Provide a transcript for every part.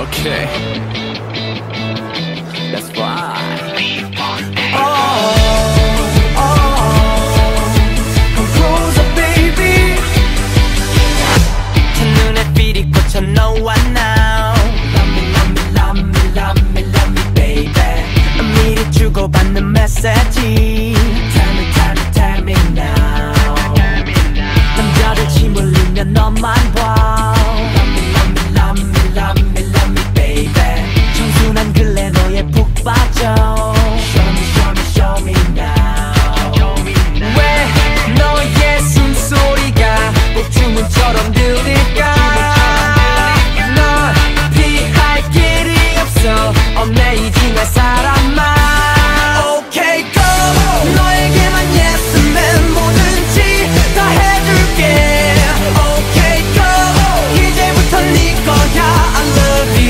Okay, that's right. Come closer, baby. 첫눈에 빛이 꽂혀 너와 now. Love me, love me, love me, love me, love me, baby. 미리 주고받는 메시지. Tell me, tell me, tell me now. 남자들 짓물리면 너만 봐. Love me, love me, love me, love me, love me, baby. 청순한 글래 너에 푹 빠져. Show me, show me, show me now. 왜 너의 숨소리가 꼭 주문처럼 들릴까? 널 피할 길이 없어. 얽매이지 내 사람아. Okay go. 너에게만 yes man. 뭐든지 다 해줄게. Okay go. 이제부터 네 거야. I love you.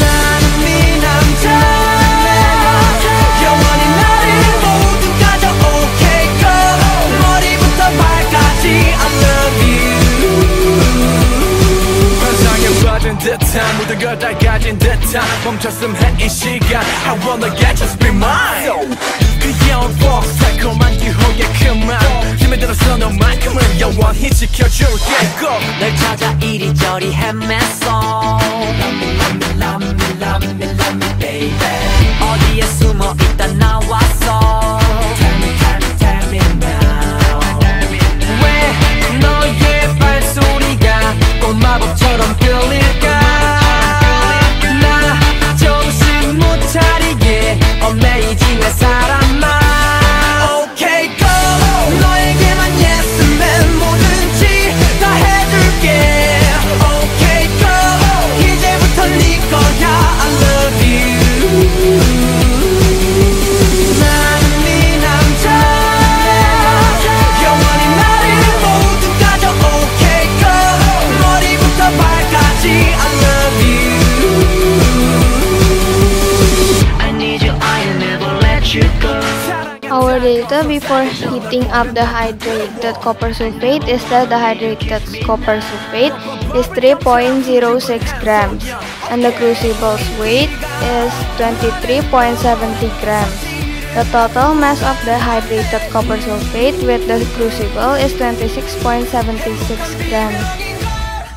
나는 네 남자. 영원히 나를 모두 가져. Okay go. 머리부터 발까지 I love you. 환상에 빠진 듯한 모든 걸 다 가진 듯한 멈췄음 해 이 시간 I wanna get just be mine. 귀여운 fox 달콤한 유혹의 그만 힘에 들어서 너만큼은 영원히 지켜줄게. 꼭 널 찾아 이리저리 헤맸어. Love me, love me, love me, love me, love me, baby. 어디에 숨어 있다 나왔어. Tell me, tell me, tell me now. 왜 너의 발소리가 꼭 마법처럼 들릴까? 나 정신 못 차리게 얽매이지 내 사람아. Okay go. 너에게만 yes man. 뭐든지 다 해줄게. Okay go. 이제부터 네 거야. I love you. 나는 네 남자. 영원히 나를 모두 가져. Okay go. 머리부터 발까지 I love you. I need you, I never let you go. Our data before heating up the hydrated copper sulfate is that the hydrated copper sulfate is 3.06 grams and the crucible's weight is 23.70 grams. The total mass of the hydrated copper sulfate with the crucible is 26.76 grams.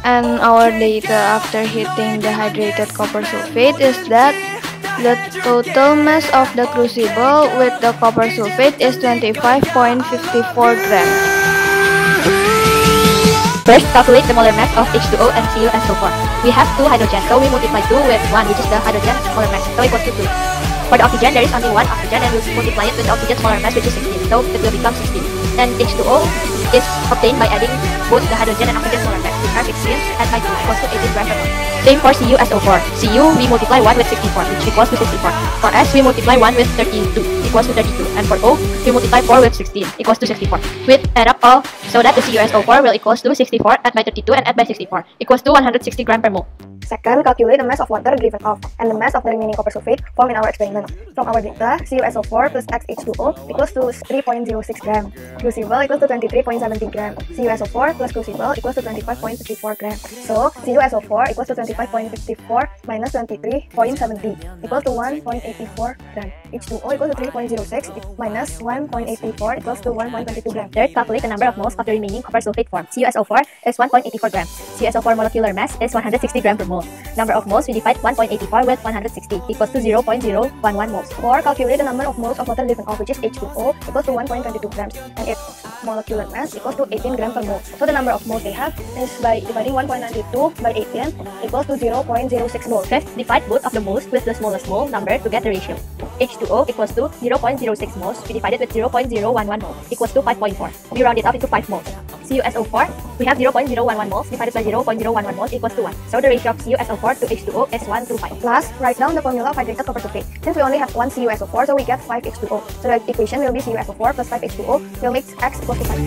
And our data after heating the hydrated copper sulfate is that the total mass of the crucible with the copper sulfate is 25.54 grams. First, calculate the molar mass of H2O and CuSO4. We have 2 hydrogen, so we multiply 2 with 1, which is the hydrogen molar mass, so equals to 2. For the oxygen, there is only 1 oxygen, and we'll multiply it with the oxygen's molar mass, which is 16, so it will become 16. And H2O is obtained by adding both the hydrogen and oxygen molar mass, which are 16, add by 2 equals to 18 grams per mole. Same for CuSO4. Cu, we multiply 1 with 64, which equals to 64. For S, we multiply 1 with 32, equals to 32. And for O, we multiply 4 with 16, equals to 64. We add up all so that the CuSO4 will equals to 64, add by 32, and add by 64, equals to 160 grams per mole. Second, calculate the mass of water driven off and the mass of the remaining copper sulfate formed in our experiment. From our data, CuSO4 plus XH2O equals to 3.06 gram. Crucible equals to 23.70 gram. CuSO4 plus crucible equals to 25.54 gram. So, CuSO4 equals to 25.54 minus 23.70 equals to 1.84 gram. H2O equals to 3.06 minus 1.84 equals to 1.22 gram. Third, calculate the number of moles of the remaining copper sulfate formed. CuSO4 is 1.84 grams. CuSO4 molecular mass is 160 grams per mole. Number of moles, we divide 1.84 with 160 equals to 0.011 moles. 4. Calculate the number of moles of water driven off, which is H2O equals to 1.22 grams and its molecular mass equals to 18 grams per mole. So the number of moles they have is by dividing 1.92 by 18 equals to 0.06 moles. Fifth, divide both of the moles with the smallest mole number to get the ratio. H2O equals to 0.06 moles. We divide it with 0.011 moles equals to 5.4. We round it up into 5 moles. CuSO4, we have 0.011 moles divided by 0.011 moles equals to 1. So the ratio of CuSO4 to H2O is 1 to 5. Plus, write down the formula of hydrated copper sulfate. Since we only have 1 CuSO4, so we get 5 H2O. So the equation will be CuSO4 plus 5 H2O will make X equals to 5.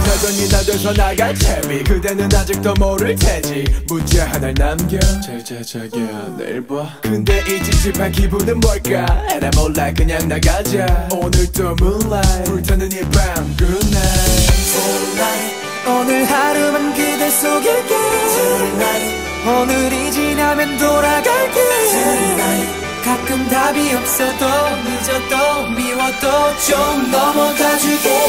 여전히 나 돼서 나갈 채비 그대는 아직도 모를 테지 문제 하나를 남겨 자자자기야 내일 봐 근데 이 찝찝한 기분은 뭘까 에라 몰라 그냥 나가자 오늘도 moonlight 불타는 이 밤 good night 오늘 하루만 그대 속에 오늘이 지나면 돌아갈게 Tonight 가끔 답이 없어도 늦어도 미워도 좀 넘어가줄게